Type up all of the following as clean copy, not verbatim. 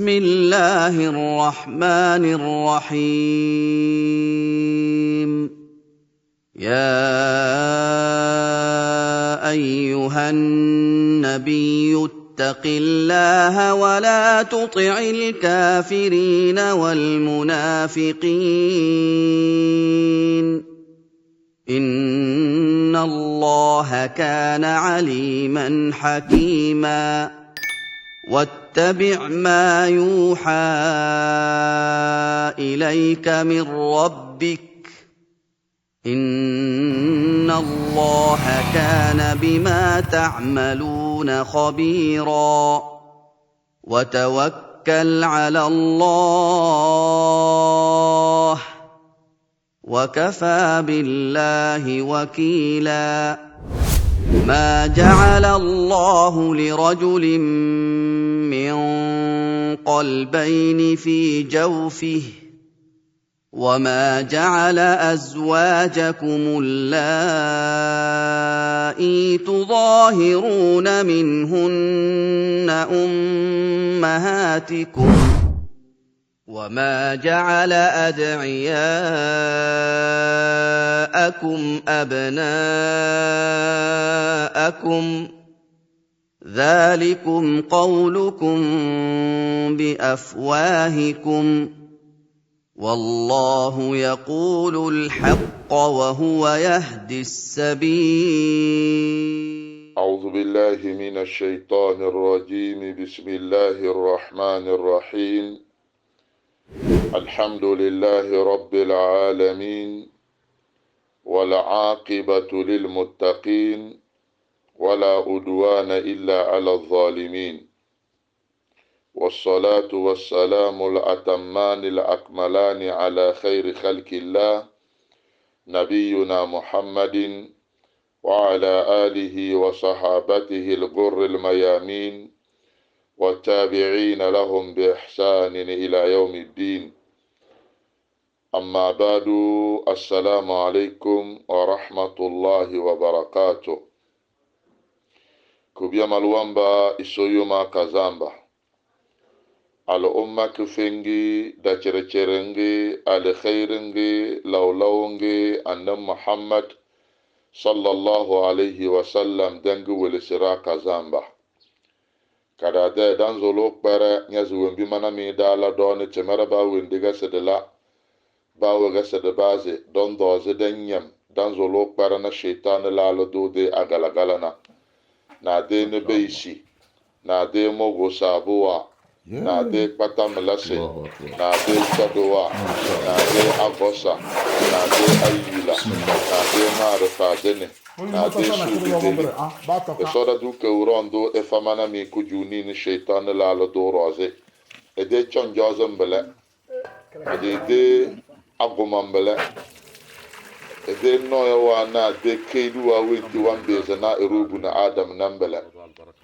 بسم الله الرحمن الرحيم يا أيها النبي اتق الله ولا تطع الكافرين والمنافقين إن الله كان عليما حكيما واتبع ما يوحى إليك من ربك إن الله كان بما تعملون خبيرا وتوكل على الله وكفى بالله وكيلا ما جعل الله لرجل من قلبين في جوفه وما جعل أزواجكم اللائي تظاهرون منهن أمهاتكم وما جعل أدعياءكم أبناءكم ذلكم قولكم بأفواهكم والله يقول الحق وهو يهدي السبيل أعوذ بالله من الشيطان الرجيم بسم الله الرحمن الرحيم الحمد لله رب العالمين والعاقبة للمتقين ولا عدوان إلا على الظالمين والصلاة والسلام الأتمان الأكملان على خير خلق الله نبينا محمد وعلى آله وصحابته الغر الميامين والتابعين لهم بإحسان إلى يوم الدين أما بعد السلام عليكم ورحمة الله وبركاته كبيا ملوانبا إسويوما كزامبا الأمة كفنجي دا چرچرنجي الخيرنجي لولونجي أن محمد صلى الله عليه وسلم دنجي ولسرا كزامبا kada de dan zolo kpere nyazi wembi mana mi dala doni temera ba wendiga sedela ba wega sedebaze don doze denyam dan zolo kpere na shaitan lalo do de agalagalana na de ne beisi na de mogo sabuwa na de kpata melase na de chadowa na de agosa na de ayila na de marifa dene na de sudideli e soda duke urondo e famana mi kujuni ni shaitan lalo do roze e de chonjozo mbele e de aguma mbele e de noyo wa na de keidu wa wenti wambeze na erubu na adam na mbele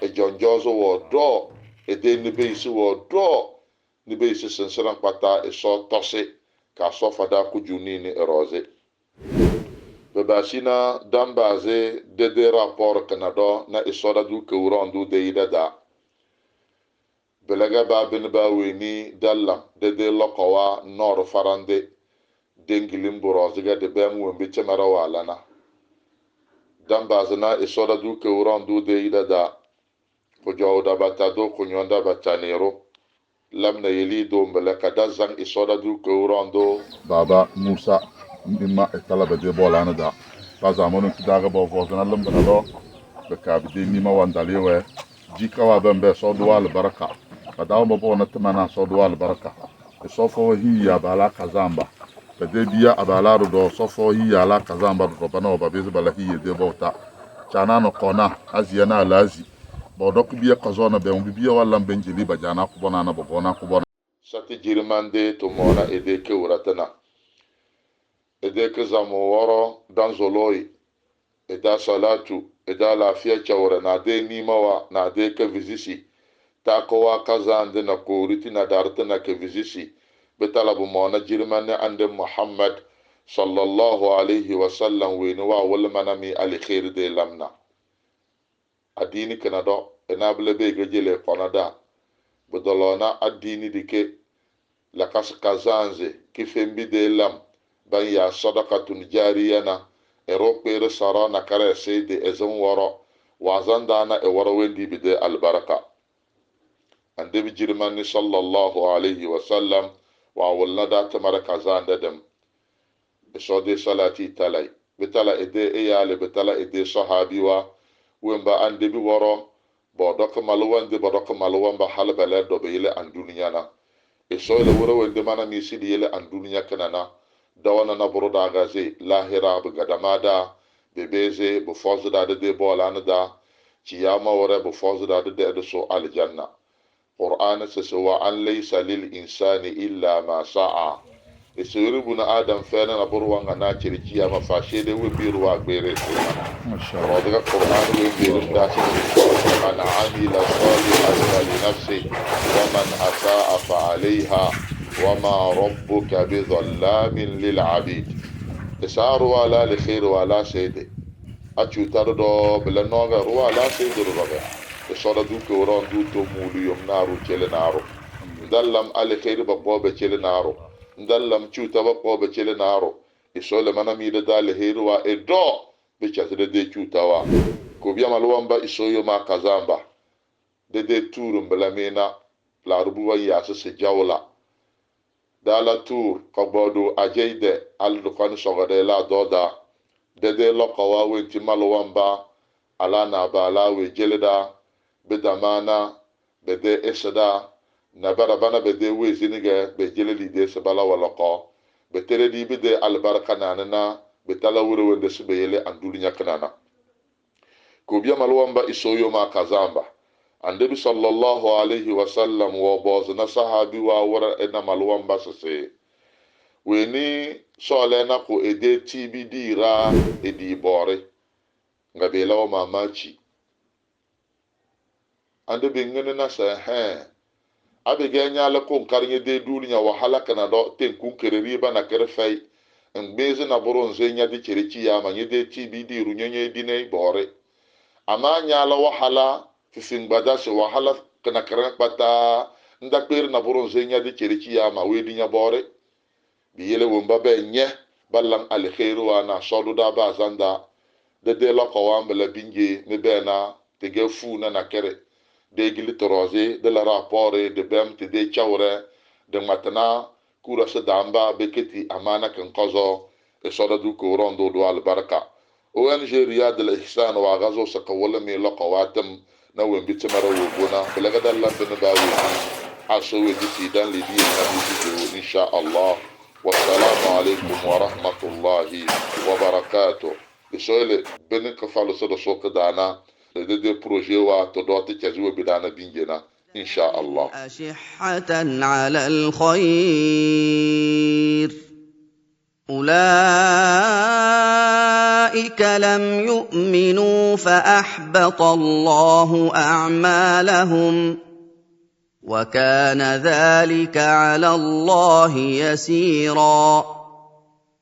e jonjozo wo do e de ni beisi wo do ni beisi senseran pata e so tose ka so fada kujuni ni eroze bebasina dambaze de rapport kanado na isoda du keurandu de idada belega ba bin ba weni dallam de lokawa nor farande dengilim boroziga de bem wembe chemara walana dambaze na isoda du keurandu de idada ko jawda batado ko nyonda batanero lamna yeli do mbele kadazan isoda du keurandu baba Musa mimma talaba de bolana da ba zamanu kidaga bo vozana lamba do be ka bi ni ma wandale we jika wa bambe so do wal baraka badaw bo bona tamana so do wal baraka so fo hi ya bala kazamba be de biya abala do so fo hi ya la kazamba do bana ba be bala hi de bota chana no kona aziana lazi bo do ku biya kazona be mbi biya wala benjili ba jana ku bona na bo bona ku bona sati jirmande to mona e de ke uratana edeke zamo woro dan zoloi eda salatu eda lafiya chawra na de nimawa na de ke vizisi ta kowa kazande na koriti na darta na ke vizisi betalabu mona jirmane ande Muhammad sallallahu alayhi wa sallam weni wa wala manami ali khair de lamna adini kanado enable be gejele konada بدلونا الدين ديك لكاس كازانزي كيف بدي لم بيا صدقة جارية إروك بير سرانا كره سيدي إزم ورا وعزان دانا إورا ويندي بدي البركة عندي بجرماني صلى الله عليه وسلم وعولنا دات مركزان ددم بصدي صلاتي تلاي بتلا إدي إيالي بتلا إدي صحابي وينبا عندي بورا بدك مالوان دي بدك مالوان بحال بلاد دوبيلي عن دنيانا إسويل ورا ويندي مانا ميسي ديلي عن دنيا كنانا dawana na buru da gaze lahira bu gadamada bebeze bu fozu da de bolana da ciyama wore bu fozu da de so aljanna qur'an se wa an laysa lil insani illa ma sa'a isiri buna adam fena na buru wanga na ciri ciyama fa shede we biru wa gbere mashallah daga qur'an we biru da ci an amila salihan li nafsi wa man asaa fa alayha وما ربك بظلام للعبيد إسار ولا لخير ولا سيد أشو تردو بلنوغا ولا سيد ربا إسار دوك وران دوتو مولي يوم نارو تشيل نارو ندلم على خير بابا تشيل نارو ندلم شو تبا بابا تشيل نارو إسار لمنا ميدا دال خير وإدو بيشاتر دي شو توا كوبيا مالوان با إسويو ما كازامبا دي تورم بلامينا لا ربوا ياسس سجاولا dala tour kabodo ajayde aldo kan sogade la doda dede lokawa wenti malwamba ala na bala we jeleda bedamana bede esada na barabana bede we ziniga be jeleli de sabala walako betere di bede albarka nanana betala wuro wende subeyele andulinya kanana ko biya malwamba isoyo ma kazamba annabi sallallahu alaihi wasallam wa boz na sahabi wa wara ena malwan basase weni sole na ko ede tbd ra edi bore ngabela wa mamachi ande bingene na sa abege nyala ko karnye de dunya wahala kana do ten kun kereri ba na kerfai ngbeze na boron zenya de chereci ya manye de tbd runyenye dine bore ama nyala wahala fifingbada se wahala kana karan pata ndakper na boron zenya de chereci ya ma wedi nya bore biyele womba be nye ballam al khairu wa na sodu da ba zanda de la qawam la binge me bena te gefu na kere de gili toroze de la rapport de bem te de chawre de matana kura se damba beketi amana kan qazo e soda du ko rondo do al baraka ONG Riyad al Ihsan wa gazo sa qawla mi la qawatam na wen bitamara wo bona belaga dalla ben bawi aso we di dan li di na di insha Allah والسلام عليكم ورحمة الله وبركاته بسؤال بنك فالو سوق دانا دي بروجي وتدوتي كزو بدانا بينجنا إن شاء الله أشحة على الخير أولئك لم يؤمنوا فأحبط الله أعمالهم وكان ذلك على الله يسيرا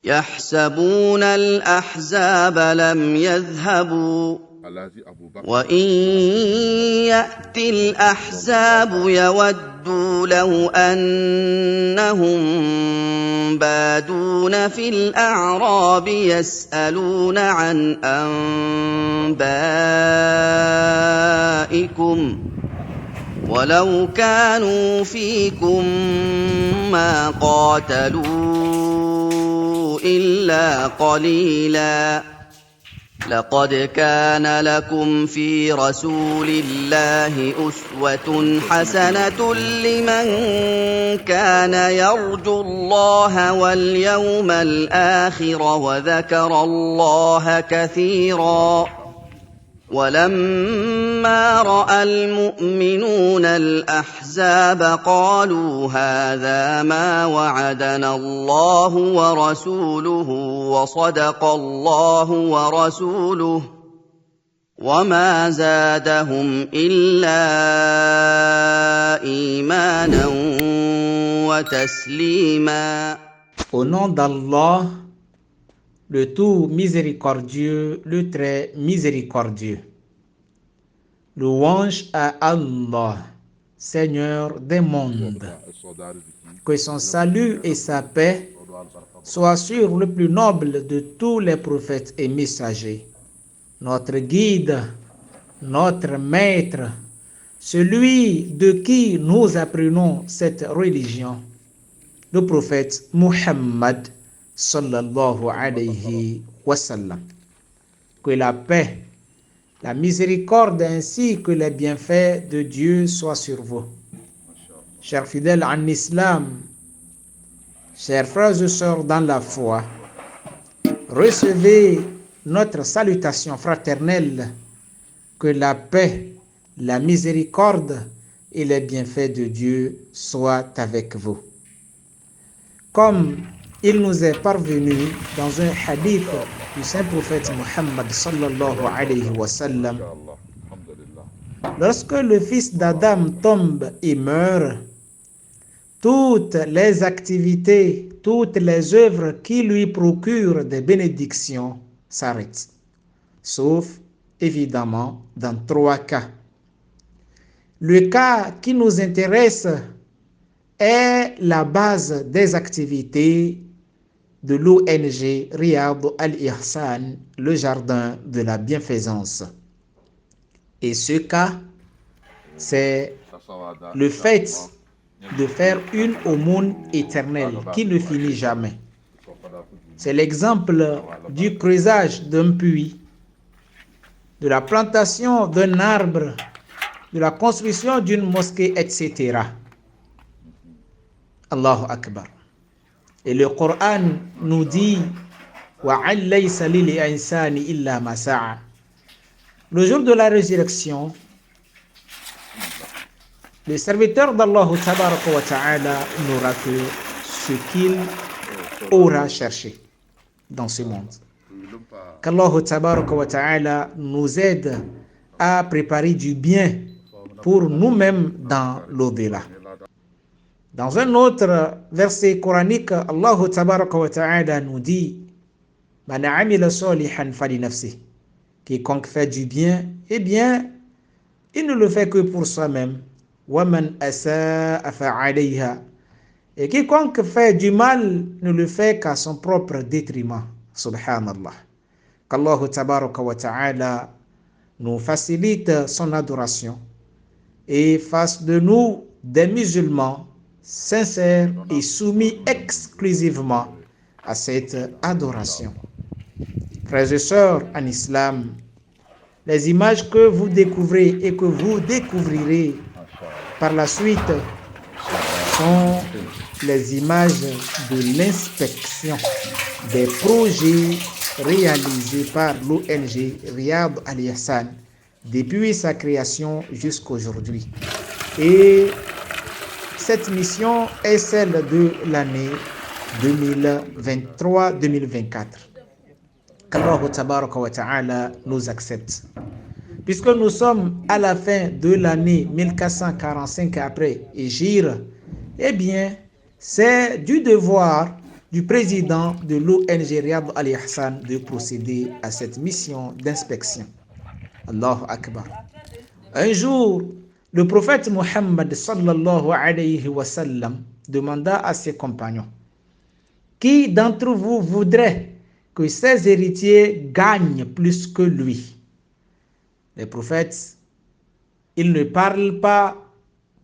يحسبون الأحزاب لم يذهبوا وإن يأتي الأحزاب يودوا لو أنهم بادون في الأعراب يسألون عن أنبائكم ولو كانوا فيكم ما قاتلوا إلا قليلا لقد كان لكم في رسول الله أسوة حسنة لمن كان يرجو الله واليوم الآخر وذكر الله كثيرا ولما رأى المؤمنون الأحزاب قالوا هذا ما وعدنا الله ورسوله وصدق الله ورسوله وما زادهم إلا إيمانا وتسليما. Au nom d'Allah, le tout miséricordieux, le très miséricordieux. Louange à Allah, Seigneur des mondes. Que son salut et sa paix soient sur le plus noble de tous les prophètes et messagers, notre guide, notre maître, celui de qui nous apprenons cette religion, le prophète Muhammad sallallahu alayhi wa sallam. Que la paix, la miséricorde ainsi que les bienfaits de Dieu soient sur vous. Chers fidèles en islam, chers frères et sœurs dans la foi, recevez notre salutation fraternelle. Que la paix, la miséricorde et les bienfaits de Dieu soient avec vous. Comme il nous est parvenu dans un hadith du saint prophète Muhammad sallallahu alayhi wa sallam, lorsque le fils d'Adam tombe et meurt, toutes les activités, toutes les œuvres qui lui procurent des bénédictions s'arrêtent, sauf évidemment dans 3 cas. Le cas qui nous intéresse est la base des activités de l'ONG Riyad Al-Ihsan, le jardin de la bienfaisance. Et ce cas, c'est le fait de faire une aumône éternelle qui ne finit jamais. C'est l'exemple du creusage d'un puits, de la plantation d'un arbre, de la construction d'une mosquée, etc. Allahu Akbar. Et le Coran nous dit وَعَنْ لَيْسَ لِلْإِنسَانِ إِلَّا مَا سَعَى. Le jour de la résurrection, le serviteur d'Allah tabaraka wa ta'ala n'aura que ce qu'il aura cherché dans ce monde. Qu'Allah tabaraka wa ta'ala nous aide à préparer du bien pour nous-mêmes dans l'au-delà. Dans un autre verset coranique, Allah tabaraka wa ta'ala nous dit Man amila salihan fali nafsi. Quiconque fait du bien, eh bien, il ne le fait que pour soi-même. Wa man asa'a fa'alayha. Et quiconque fait du mal ne le fait qu'à son propre détriment. Subhanallah. Qu'Allah tabaraka wa ta'ala nous facilite son adoration et fasse de nous des musulmans sincères et soumis exclusivement à cette adoration. Frères et sœurs en islam, les images que vous découvrez et que vous découvrirez par la suite sont les images de l'inspection des projets réalisés par l'ONG Riyad Al-Ihsan depuis sa création jusqu'aujourd'hui. Et cette mission est celle de l'année 2023-2024. Qu'Allah tabaraka wa ta'ala nous accepte. Puisque nous sommes à la fin de l'année 1445 après Hégire, eh bien, c'est du devoir du président de l'ONG Riyad Al-Ihsan de procéder à cette mission d'inspection. Allahu Akbar. Un jour, le prophète Muhammad sallallahu alayhi wa sallam demanda à ses compagnons: Qui d'entre vous voudrait que ses héritiers gagnent plus que lui? Les prophètes, ils ne parlent pas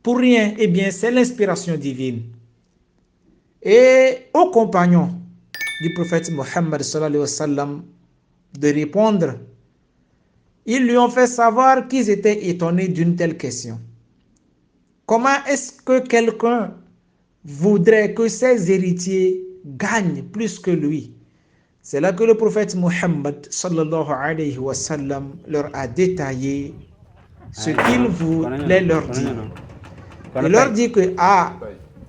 pour rien. Eh bien, c'est l'inspiration divine. Et aux compagnons du prophète Muhammad sallallahu alayhi wa sallam de répondre, ils lui ont fait savoir qu'ils étaient étonnés d'une telle question. Comment est-ce que quelqu'un voudrait que ses héritiers gagnent plus que lui? C'est là que le prophète Muhammad sallallahu alayhi wa sallam leur a détaillé ce qu'il voulait leur dire. Il leur dit que,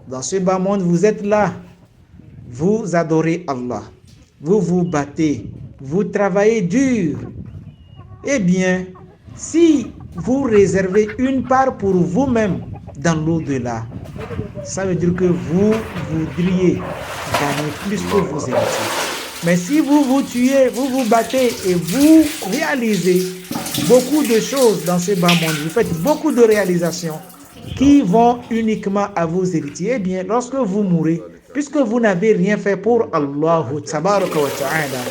dans ce bas monde, vous êtes là, vous adorez Allah, vous vous battez, vous travaillez dur. Eh bien, si vous réservez une part pour vous-même dans l'au-delà, ça veut dire que vous voudriez gagner plus que vos héritiers. Mais si vous vous tuez, vous vous battez et vous réalisez beaucoup de choses dans ce bas monde, vous faites beaucoup de réalisations, qui vont uniquement à vos héritiers. Eh bien, lorsque vous mourrez, puisque vous n'avez rien fait pour Allah tabaraka wa ta'ala,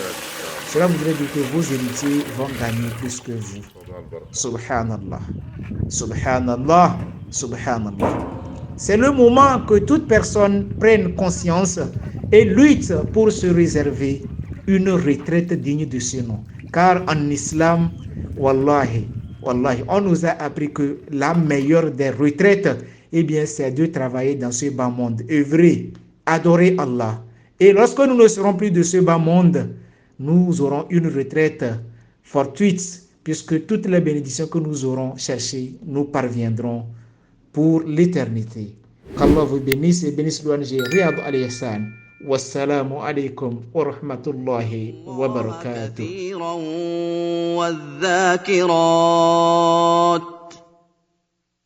cela voudrait dire que vos héritiers vont gagner plus que vous. Subhanallah, subhanallah, subhanallah. C'est le moment que toute personne prenne conscience et lutte pour se réserver une retraite digne de ce nom. Car en islam, wallahi, on nous a appris que la meilleure des retraites, eh bien, c'est de travailler dans ce bas monde, œuvrer, adorer Allah. Et lorsque nous ne serons plus de ce bas monde, nous aurons une retraite fortuite, puisque toutes les bénédictions que nous aurons cherchées nous parviendront pour l'éternité. Qu'Allah vous bénisse et bénisse l'ONG Riyad al-Ihsan. Wassalamu alaikum wa rahmatullahi wa barakatuh.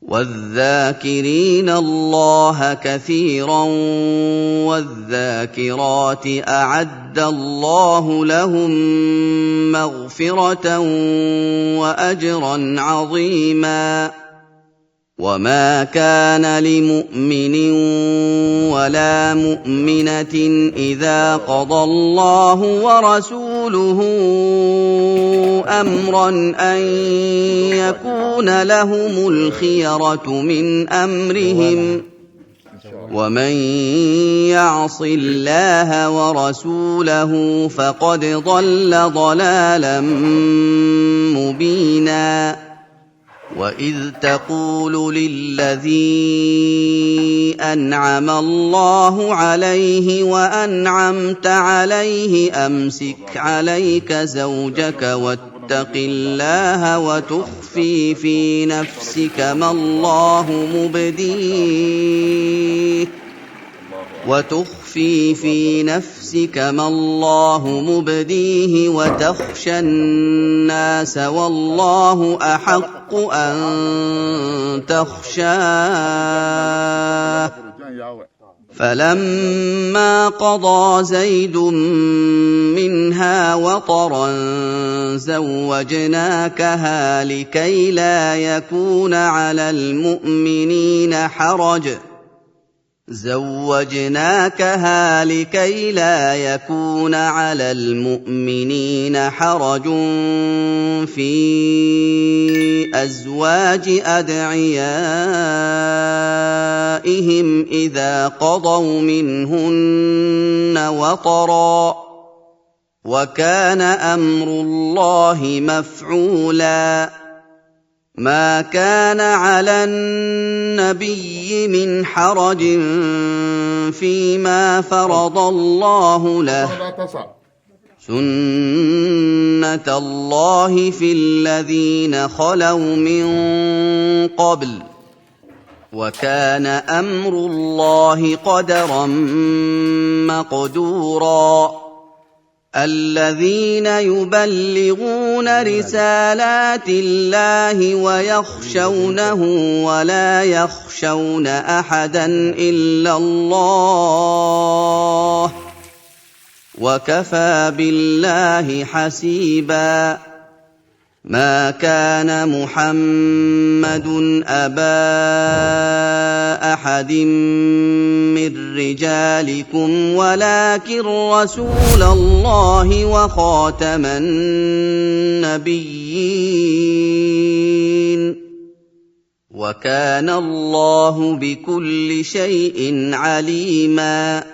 والذاكرين الله كثيرا والذاكرات أعد الله لهم مغفرة وأجرا عظيما وما كان لمؤمن ولا مؤمنة إذا قضى الله ورسوله أمرا أن يكون لهم الخيرة من أمرهم ومن يعص الله ورسوله فقد ضل ضلالا مبينا وإذ تقول للذي أنعم الله عليه وأنعمت عليه أمسك عليك زوجك واتق الله وتخفي في نفسك ما الله مبديه وتخشى الناس والله أحق أن تخشاه فلما قضى زيد منها وطرا زوجناكها لكي لا يكون على المؤمنين حرج في أزواج أدعيائهم إذا قضوا منهن وطرا وكان أمر الله مفعولا ما كان على النبي من حرج فيما فرض الله له سنة الله في الذين خلوا من قبل وكان أمر الله قدرا مقدورا الذين يبلغون رسالات الله ويخشونه ولا يخشون أحدا إلا الله وكفى بالله حسيبا ما كان محمد أبا أحد من رجالكم ولكن رسول الله وخاتم النبيين وكان الله بكل شيء عليما